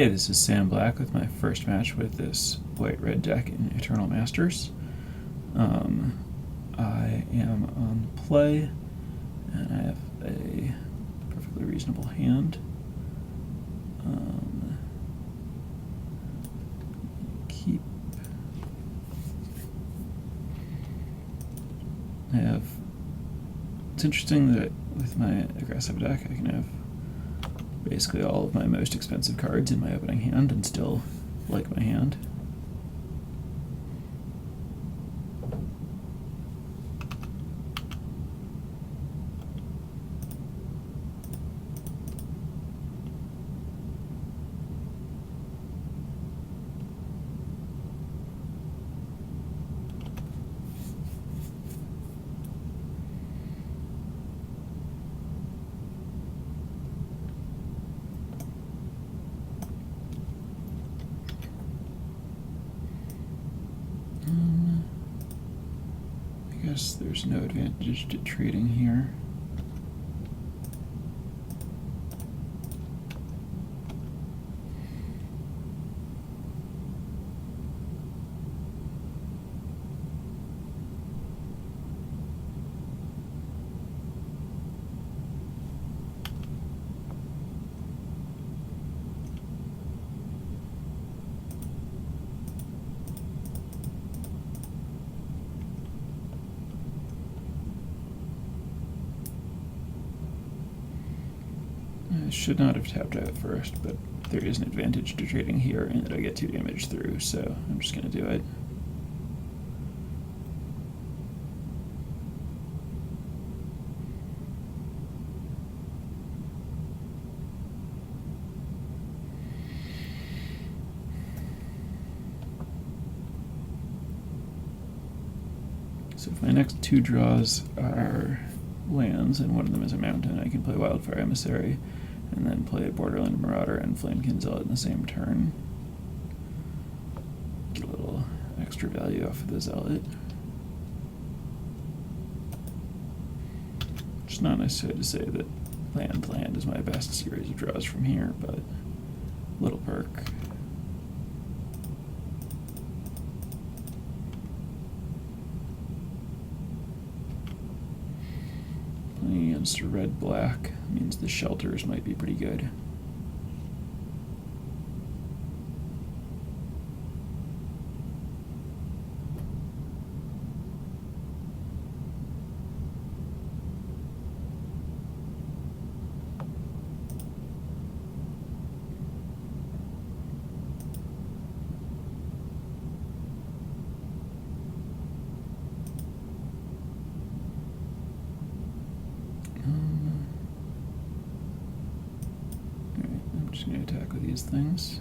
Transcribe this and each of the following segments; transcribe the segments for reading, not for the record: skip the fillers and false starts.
Hey, this is Sam Black with my first match with this white-red deck in Eternal Masters. I am on play, and I have a perfectly reasonable hand. It's interesting that with my aggressive deck I can have basically all of my most expensive cards in my opening hand and still like my hand. I guess there's no advantage to trading here. I should not have tapped out first, but there is an advantage to trading here in that I get 2 damage through, so I'm just going to do it. So if my next 2 draws are lands, and one of them is a mountain, I can play Wildfire Emissary, and then play Borderland Marauder and Flamekin Zealot in the same turn. Get a little extra value off of the Zealot. It's not necessary to say that land is my best series of draws from here, but little perk. Playing against a red-black means the shelters might be pretty good. I'm just going to attack with these things.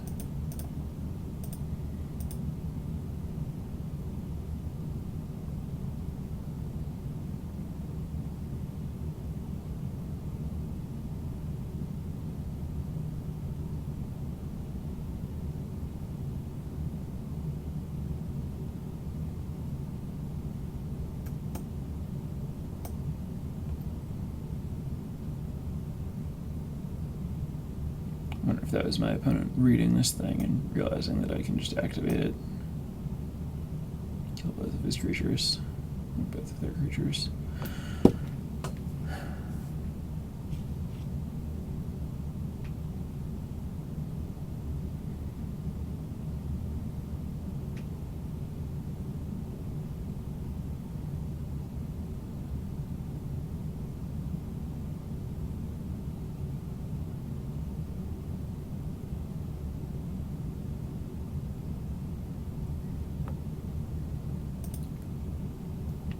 I wonder if that was my opponent reading this thing and realizing that I can just activate it. Kill both of his creatures. Or both of their creatures.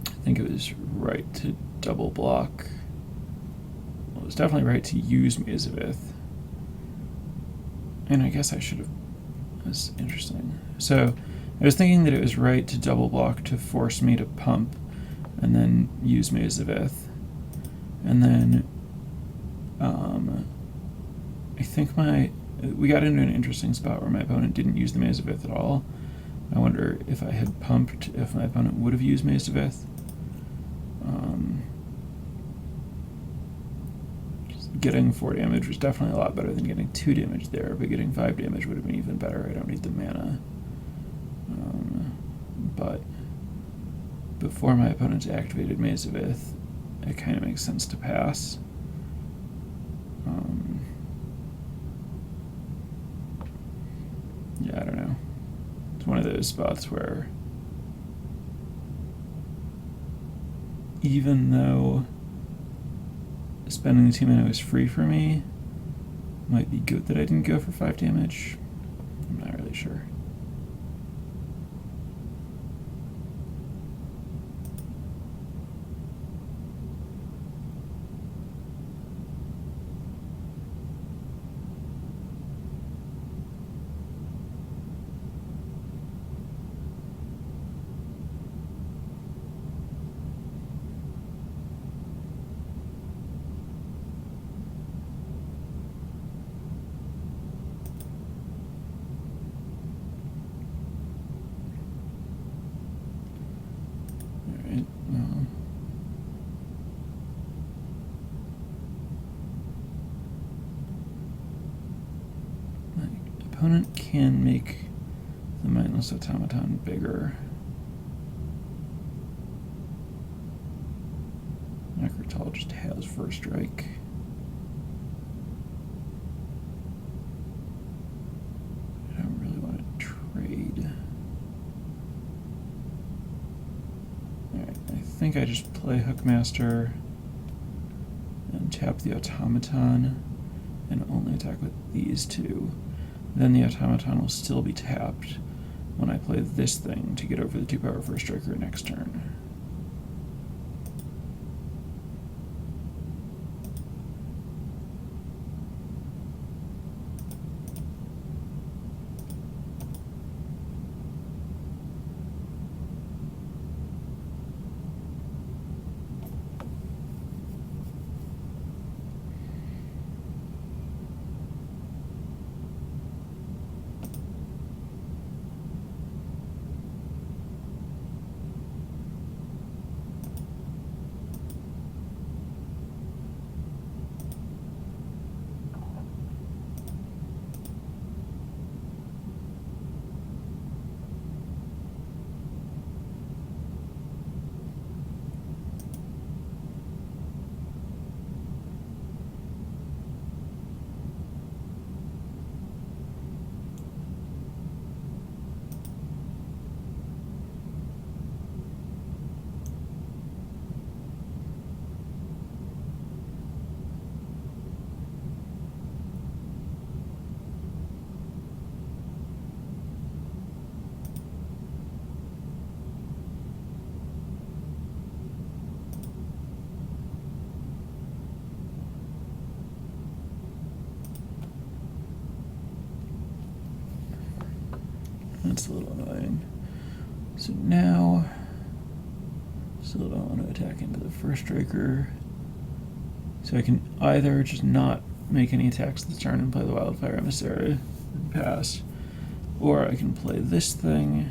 I think it was right to double block. Well, it was definitely right to use Mazavith. And I guess I should have. That's interesting. So I was thinking that it was right to double block to force me to pump and then use Mazavith. And then I think we got into an interesting spot where my opponent didn't use the Mazavith at all. I wonder if I had pumped, if my opponent would have used Mazavith. Just getting 4 damage was definitely a lot better than getting 2 damage there, but getting 5 damage would have been even better. I don't need the mana. But before my opponent's activated Maze of Ith, it kind of makes sense to pass. Yeah, I don't know. It's one of those spots where even though spending the 2 mana was free for me, might be good that I didn't go for 5 damage. I'm not really sure. Opponent can make the mindless automaton bigger. Necrotal just has first strike. I don't really want to trade. Alright, I think I just play Hookmaster and tap the automaton and only attack with these two. Then the automaton will still be tapped when I play this thing to get over the 2-power first striker next turn. That's a little annoying. So now, still don't want to attack into the first striker. So I can either just not make any attacks this turn and play the Wildfire Emissary and pass, or I can play this thing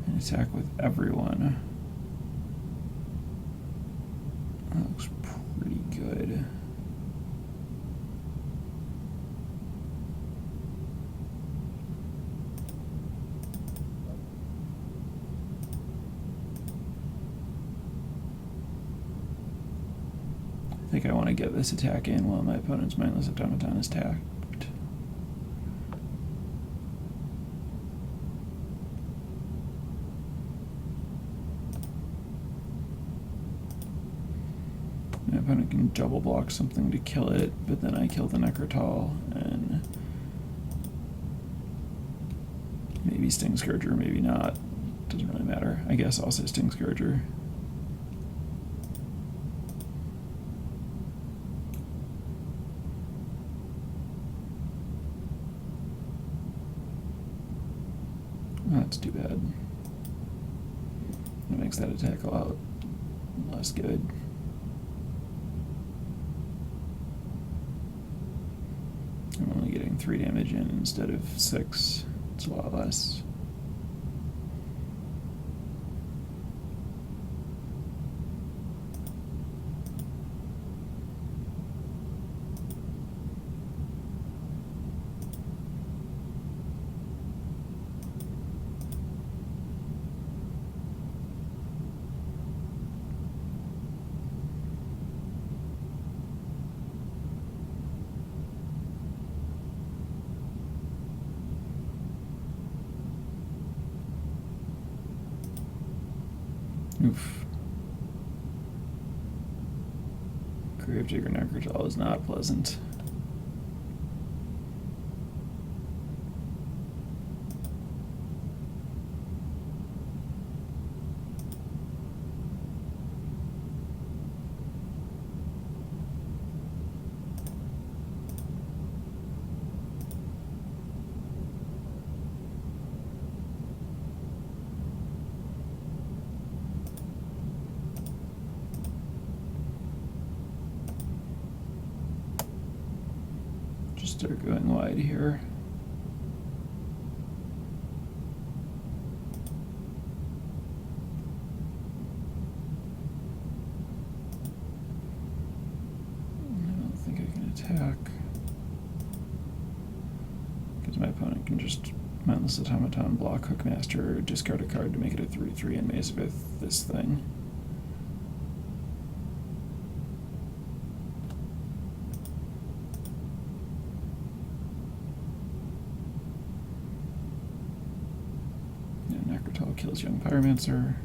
and attack with everyone. That looks pretty good. I think I want to get this attack in while my opponent's mindless automaton is tapped. My opponent can double block something to kill it, but then I kill the Necrotal and maybe Sting Scourger, maybe not. Doesn't really matter. I guess I'll say Sting Scourger. That's too bad. That makes that attack a lot less good. I'm only getting 3 damage in instead of 6. It's a lot less. Oof. Gravedigger Necrotal is not pleasant. Start going wide here. I don't think I can attack because my opponent can just Mindless Automaton, block Hookmaster, discard a card to make it a 3/3 and maze with this thing. Necrotal kills Young Pyromancer.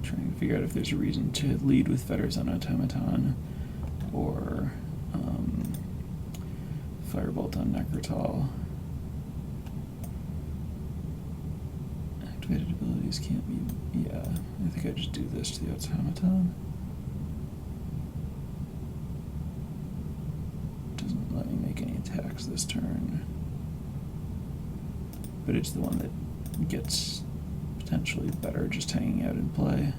Trying to figure out if there's a reason to lead with Fetters on Automaton or Firebolt on Necrotal. Activated abilities can't be. Yeah, I think I just do this to the Automaton. Doesn't let me make any attacks this turn, but it's the one that gets potentially better just hanging out in play.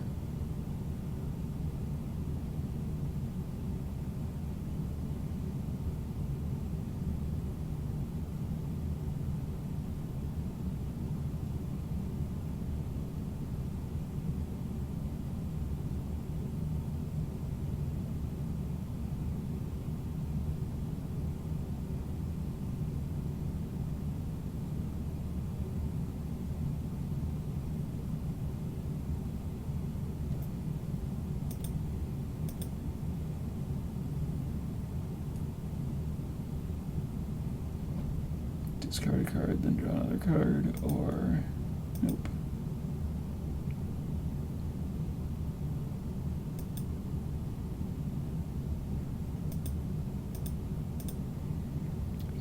Discard a card, then draw another card, or nope.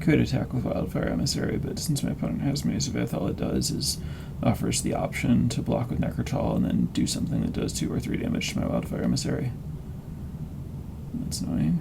Could attack with Wildfire Emissary, but since my opponent has Maze of Ith, all it does is offers the option to block with Necrotal and then do something that does 2 or 3 damage to my Wildfire Emissary. That's annoying.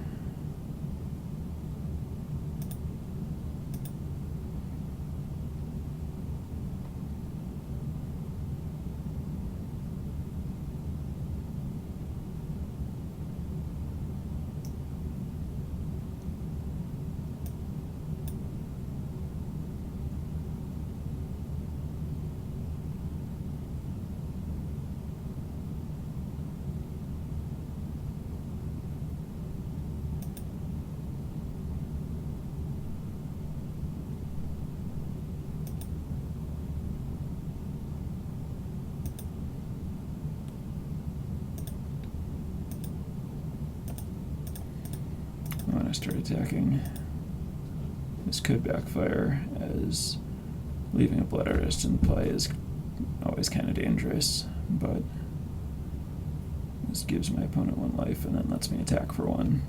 When I start attacking, this could backfire, as leaving a Blood Artist in play is always kind of dangerous. but this gives my opponent 1 life and then lets me attack for 1.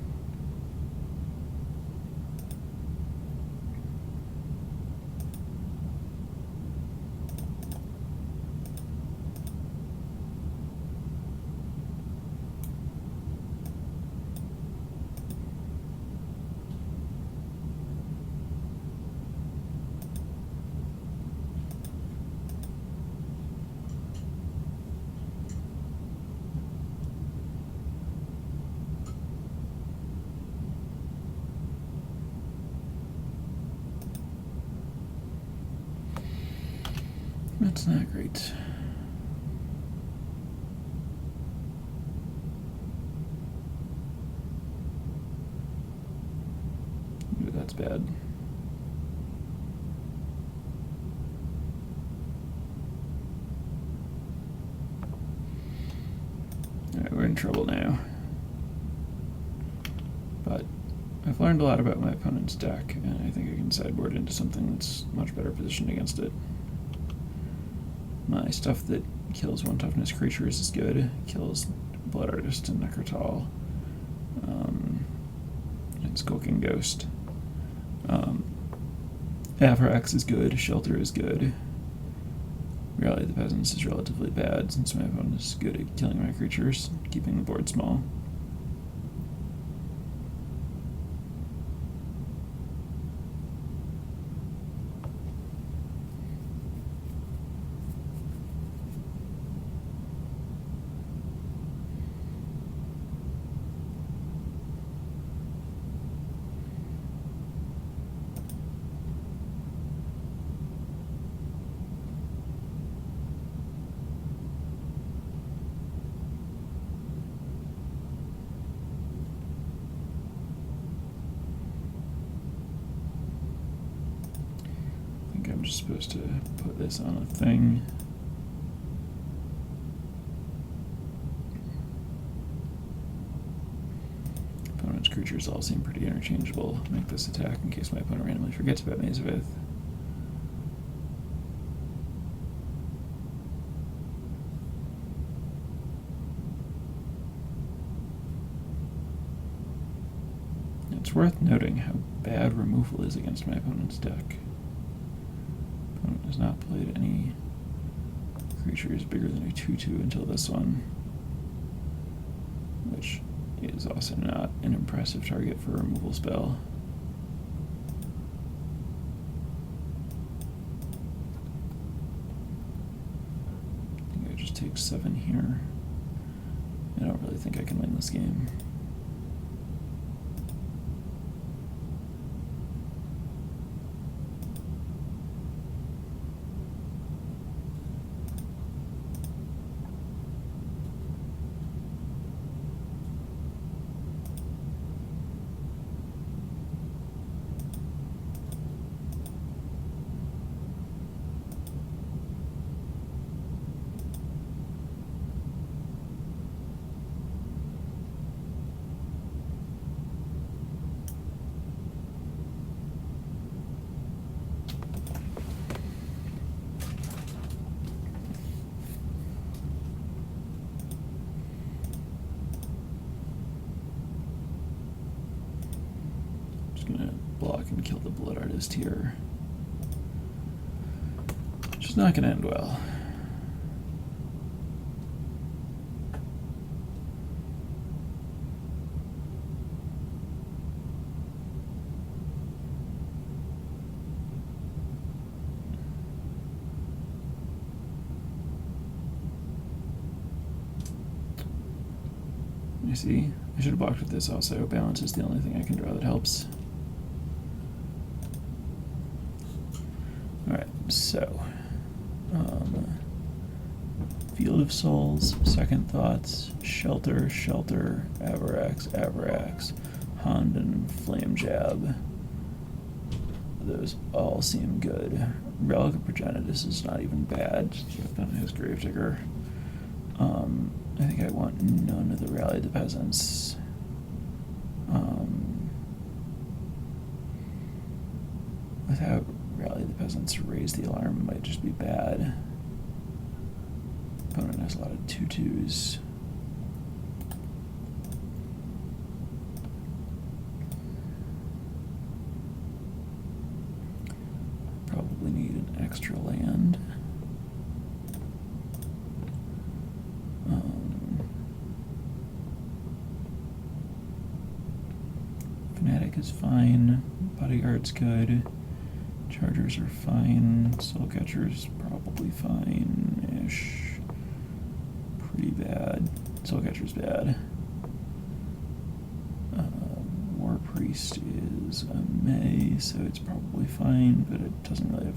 That's not great. Ooh, that's bad. Alright, we're in trouble now. But I've learned a lot about my opponent's deck, and I think I can sideboard into something that's much better positioned against it. My stuff that kills 1 toughness creatures is good. Kills Blood Artist and Necrotal. And Skulking Ghost. Avarax is good. Shelter is good. Rally the Peasants is relatively bad since my opponent is good at killing my creatures, keeping the board small. I'm just supposed to put this on a thing. Opponent's creatures all seem pretty interchangeable. Make this attack in case my opponent randomly forgets about Maze of Ith. It's worth noting how bad removal is against my opponent's deck. Opponent has not played any creatures bigger than a 2/2 until this one, which is also not an impressive target for a removal spell. I think I just take 7 here. I don't really think I can win this game. Block and kill the Blood Artist here, which is not going to end well. You see, I should have blocked with this also. Balance is the only thing I can draw that helps. Alright, so Field of Souls, Second Thoughts, Shelter, Shelter, Avarax, Avarax, Honden, Flame Jab. Those all seem good. Relic of Progenitus is not even bad. I've done his Gravedigger. I think I want none of the Rally the Peasants. Without Rally the Peasants, Raise the Alarm might just be bad. opponent has a lot of 2/2s. Probably need an extra land. Fnatic is fine. Bodyguard's good. Chargers are fine. Soulcatcher's probably fine-ish. Pretty bad. Soulcatcher's bad. War Priest is a May, so it's probably fine, but it doesn't really have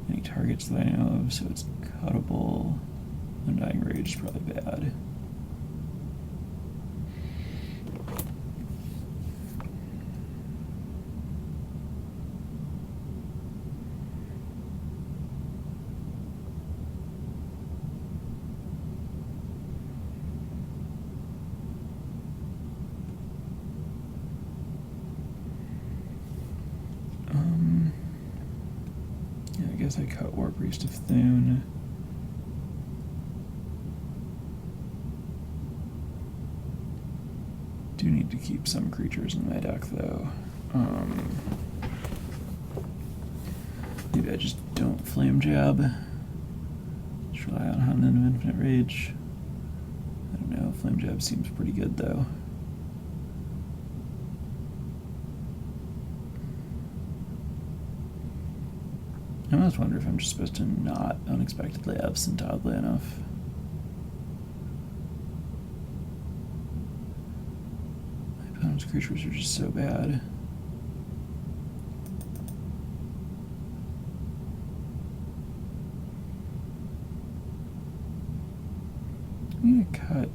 any targets that I know of, so it's cuttable. Undying Rage is probably bad. I guess I cut War Priest of Thune. Do need to keep some creatures in my deck though. Maybe I just don't Flame Jab. Just rely on Hound of Infinite Rage. I don't know, Flame Jab seems pretty good though. I almost wonder if I'm just supposed to not unexpectedly absent, oddly enough. My opponent's creatures are just so bad. I'm gonna cut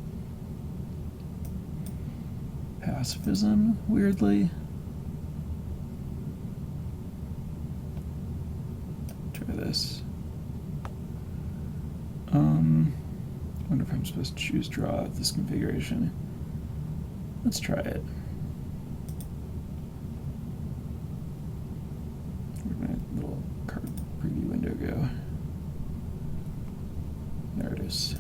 Pacifism, weirdly. This. Wonder if I'm supposed to choose draw with this configuration. Let's try it. Where'd my little card preview window go? There it is.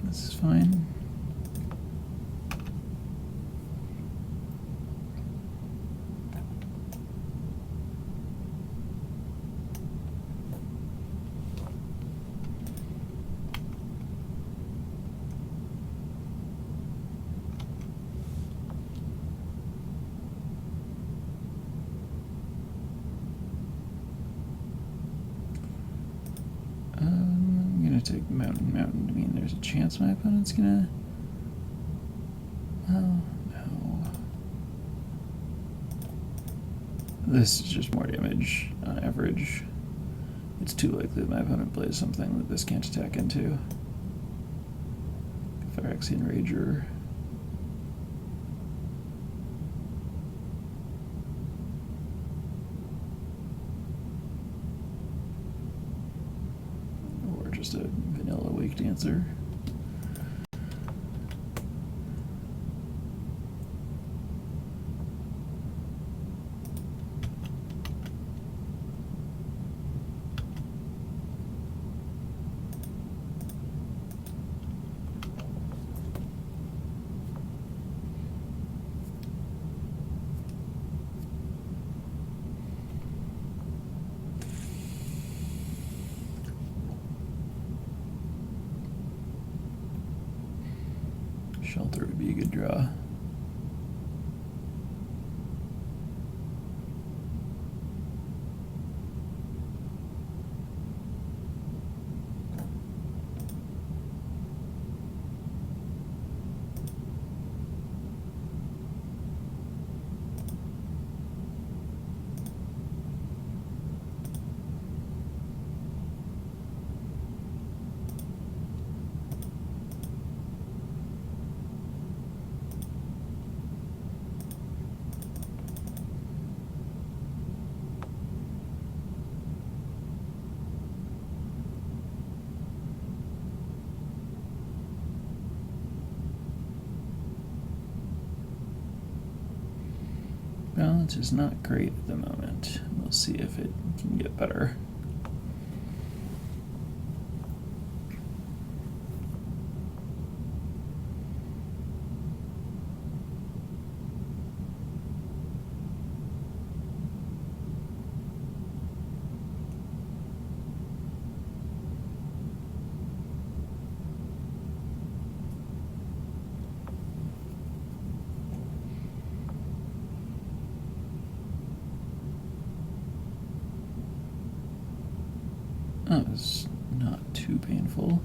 This is fine. I'm gonna take Mountain. I mean, there's a chance my opponent's gonna. Oh no. This is just more damage on average. It's too likely that my opponent plays something that this can't attack into. Phyrexian Rager. Or just a vanilla Wake Dancer. Shelter would be a good draw. Balance is not great at the moment. We'll see if it can get better. That was not too painful.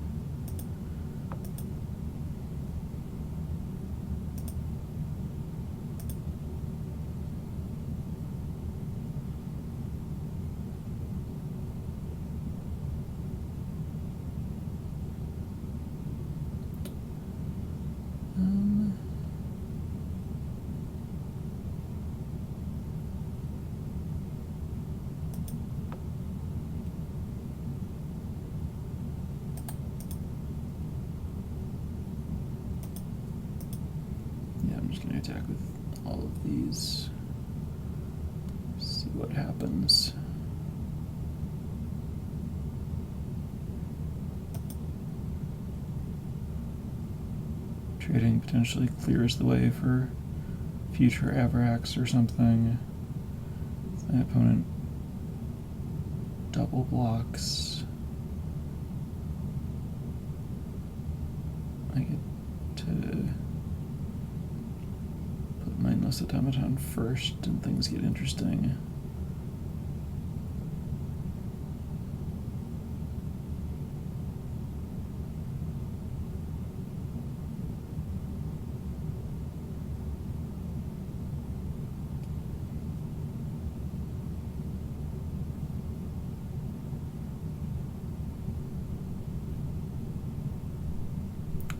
I'm just going to attack with all of these. See what happens. Trading potentially clears the way for future Avarax or something. My opponent double blocks. I get to put Mindless Automaton first and things get interesting.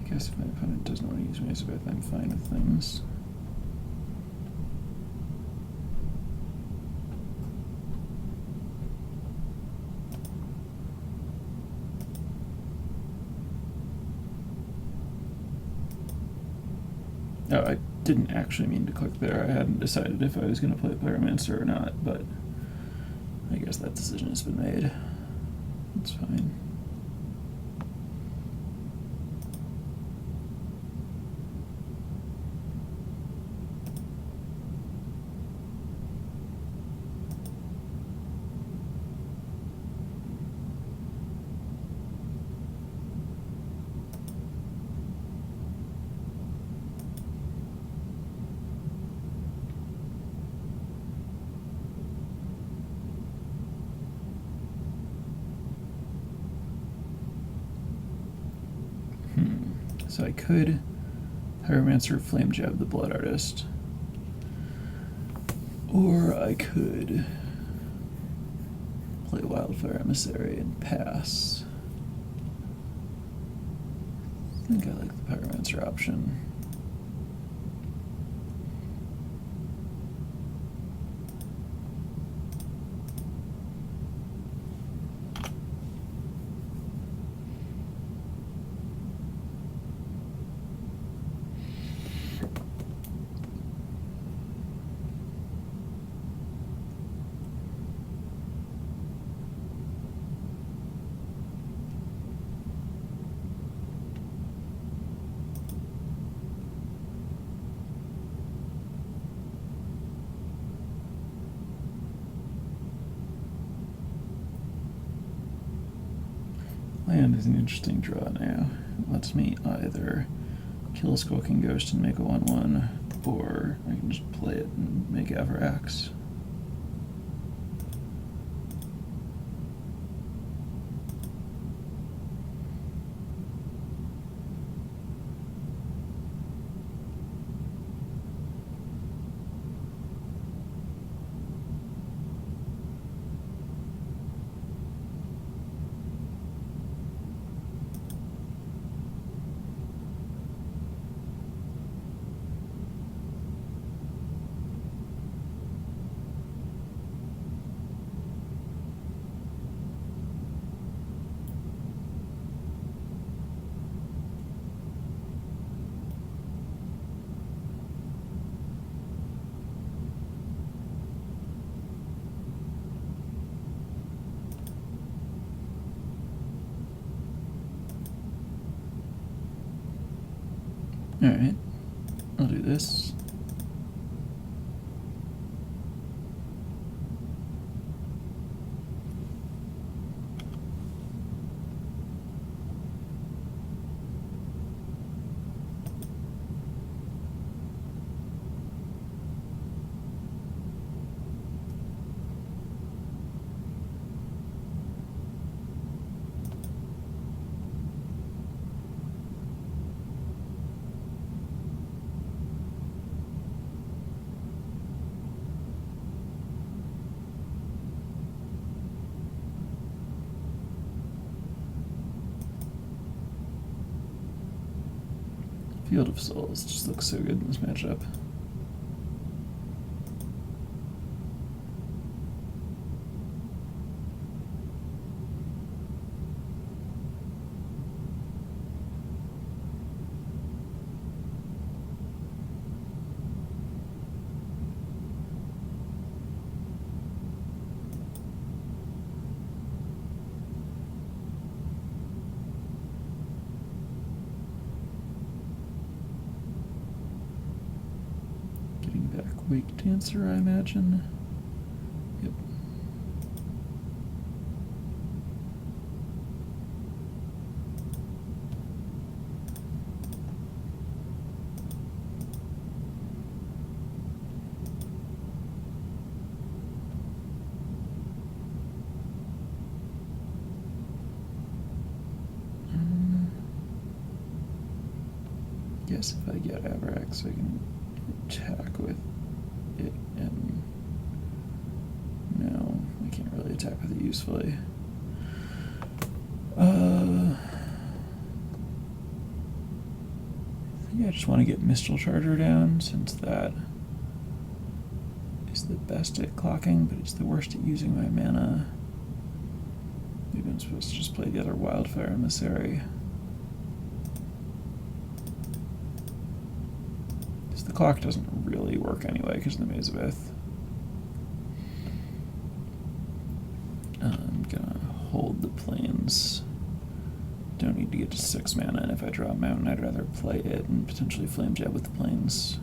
I guess if my opponent doesn't want to use Maze-Beth, I'm fine with things. Oh, I didn't actually mean to click there. I hadn't decided if I was going to play Pyromancer or not, but I guess that decision has been made. It's fine. So I could Pyromancer Flame Jab the Blood Artist. Or I could play Wildfire Emissary and pass. I think I like the Pyromancer option. Land is an interesting draw now. It lets me either kill a Skulking Ghost and make a 1/1, or I can just play it and make Avarax. Alright, I'll do this. Field of Souls just looks so good in this matchup. Wake Dancer, I imagine. Yep. Guess if I get Avarax, I can attack with it, and no, I can't really attack with it usefully. I think I just want to get Mistral Charger down, since that is the best at clocking, but it's the worst at using my mana. Maybe I'm supposed to just play the other Wildfire Emissary. The clock doesn't really work anyway because of the Maze of Ith. I'm gonna hold the Plains. Don't need to get to 6 mana, and if I draw a mountain, I'd rather play it and potentially Flame Jab with the Plains.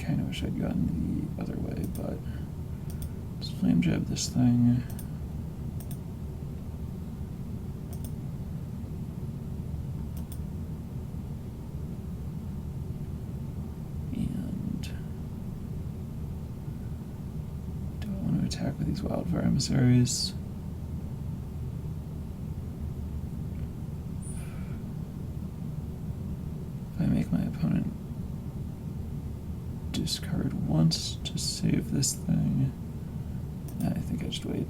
I wish I'd gotten the other way, but let's Flame Jab this thing. And do I want to attack with these Wildfire Emissaries? If I make my opponent discard once to save this thing, I think I just wait.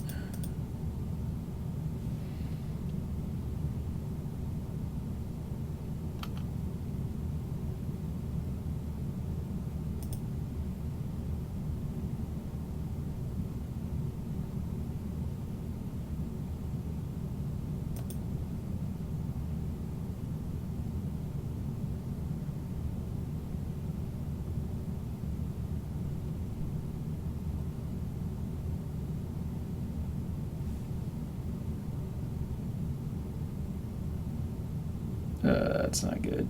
That's not good.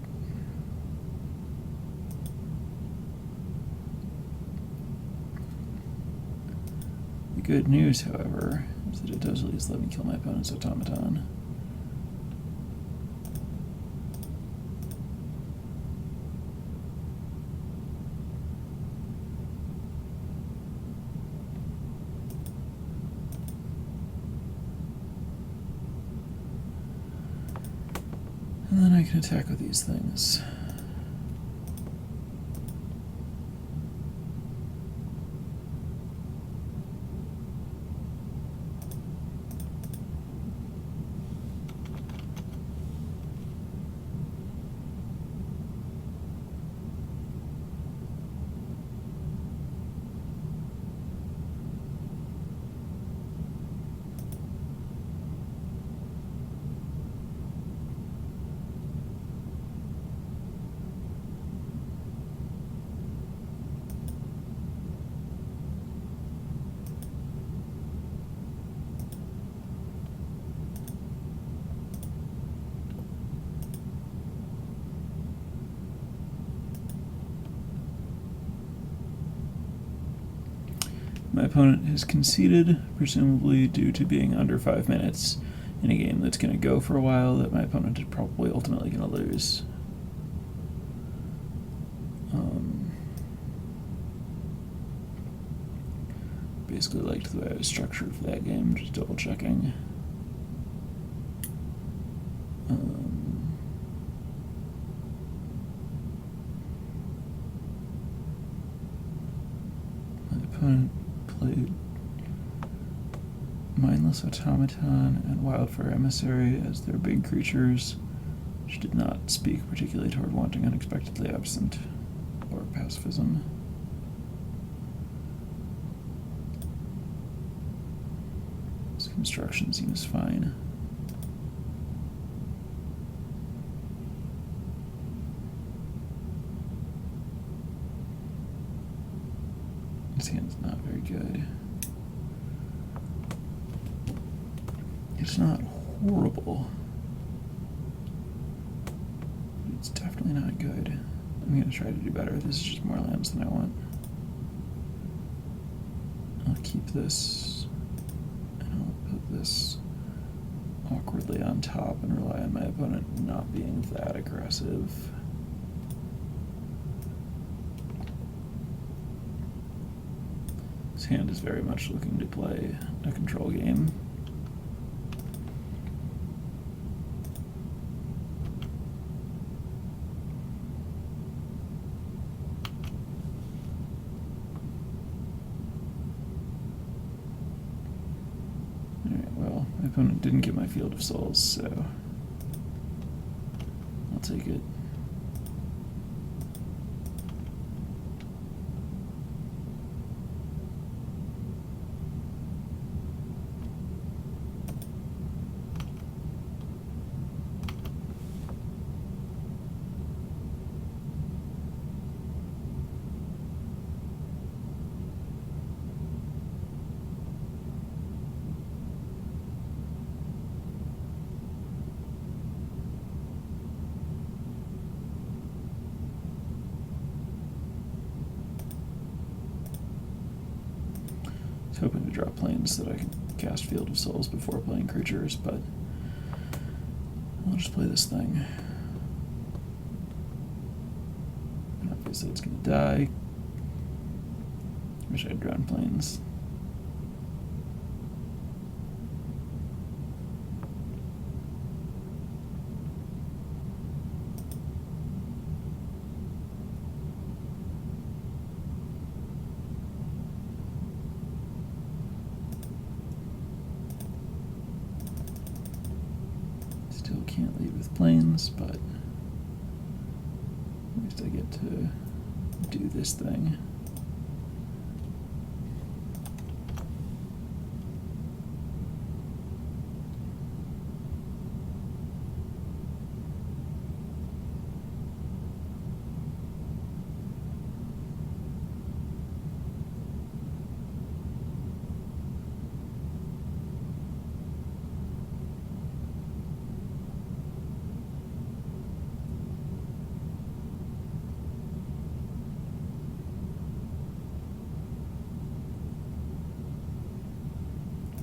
The good news, however, is that it does at least let me kill my opponent's automaton. And then I can attack with these things. my opponent has conceded, presumably due to being under 5 minutes in a game that's going to go for a while that my opponent is probably ultimately going to lose. Basically liked the way I was structured for that game, just double checking. My opponent played Mindless Automaton and Wildfire Emissary as their big creatures, which did not speak particularly toward wanting Unexpectedly Absent or Pacifism. This construction seems fine. This hand's not very good. It's not horrible. It's definitely not good. I'm going to try to do better. This is just more lands than I want. I'll keep this, and I'll put this awkwardly on top and rely on my opponent not being that aggressive. This hand is very much looking to play a control game. Alright, well, my opponent didn't get my Field of Souls, so I'll take it. Hoping to draw planes so that I can cast Field of Souls before playing creatures, but I'll just play this thing. And obviously it's going to die. Wish I had drawn planes. Still can't lead with planes, but at least I get to do this thing.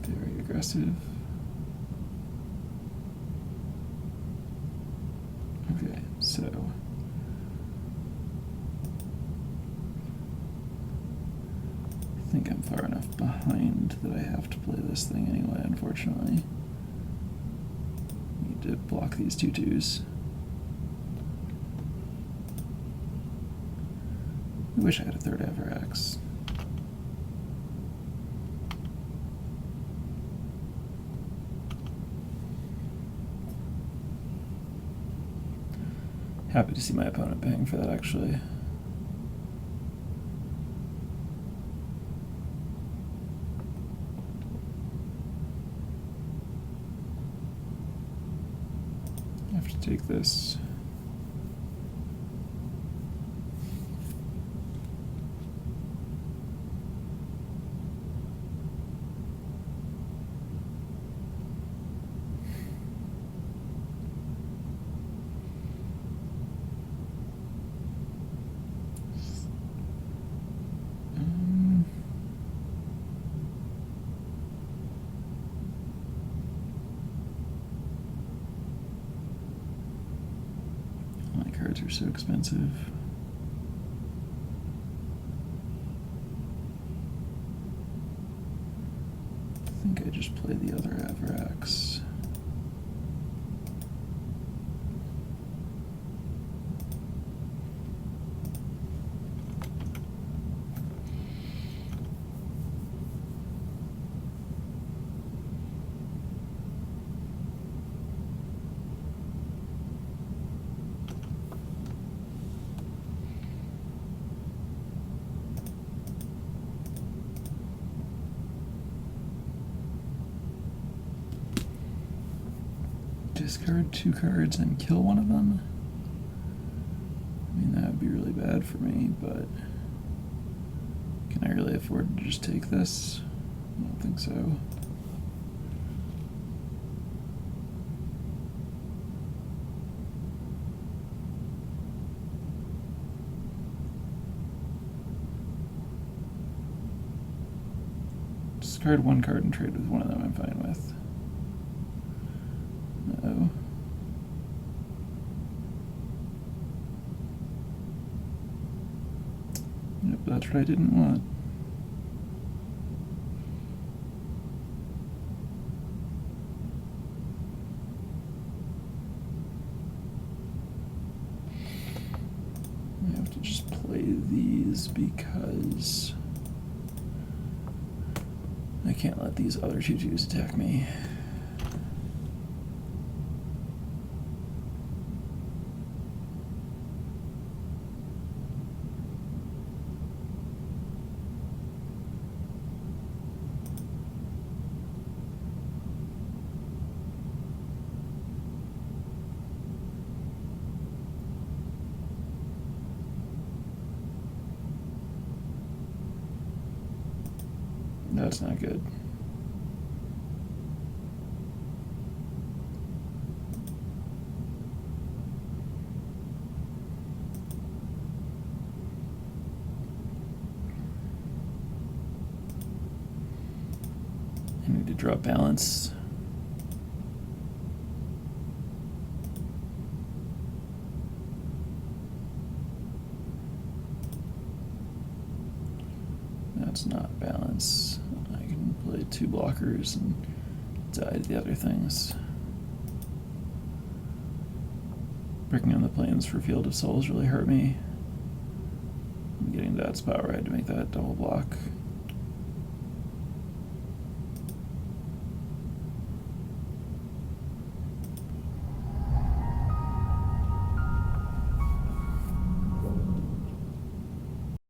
Very aggressive. Okay, so I think I'm far enough behind that I have to play this thing anyway, unfortunately. Need to block these 2/2s. I wish I had a third Averax. Happy to see my opponent paying for that, actually. I have to take this. cards are so expensive. I think I just play the other Avarax. Discard 2 cards and kill one of them? I mean, that would be really bad for me, but can I really afford to just take this? I don't think so. Discard 1 card and trade with one of them, I'm fine with. No. Yep, that's what I didn't want. I have to just play these because I can't let these other 2/2s attack me. That's not good. I need to drop balance. That's not balance. I can play 2 blockers and die to the other things. Breaking on the planes for Field of Souls really hurt me. I'm getting that spot where I had to make that double block.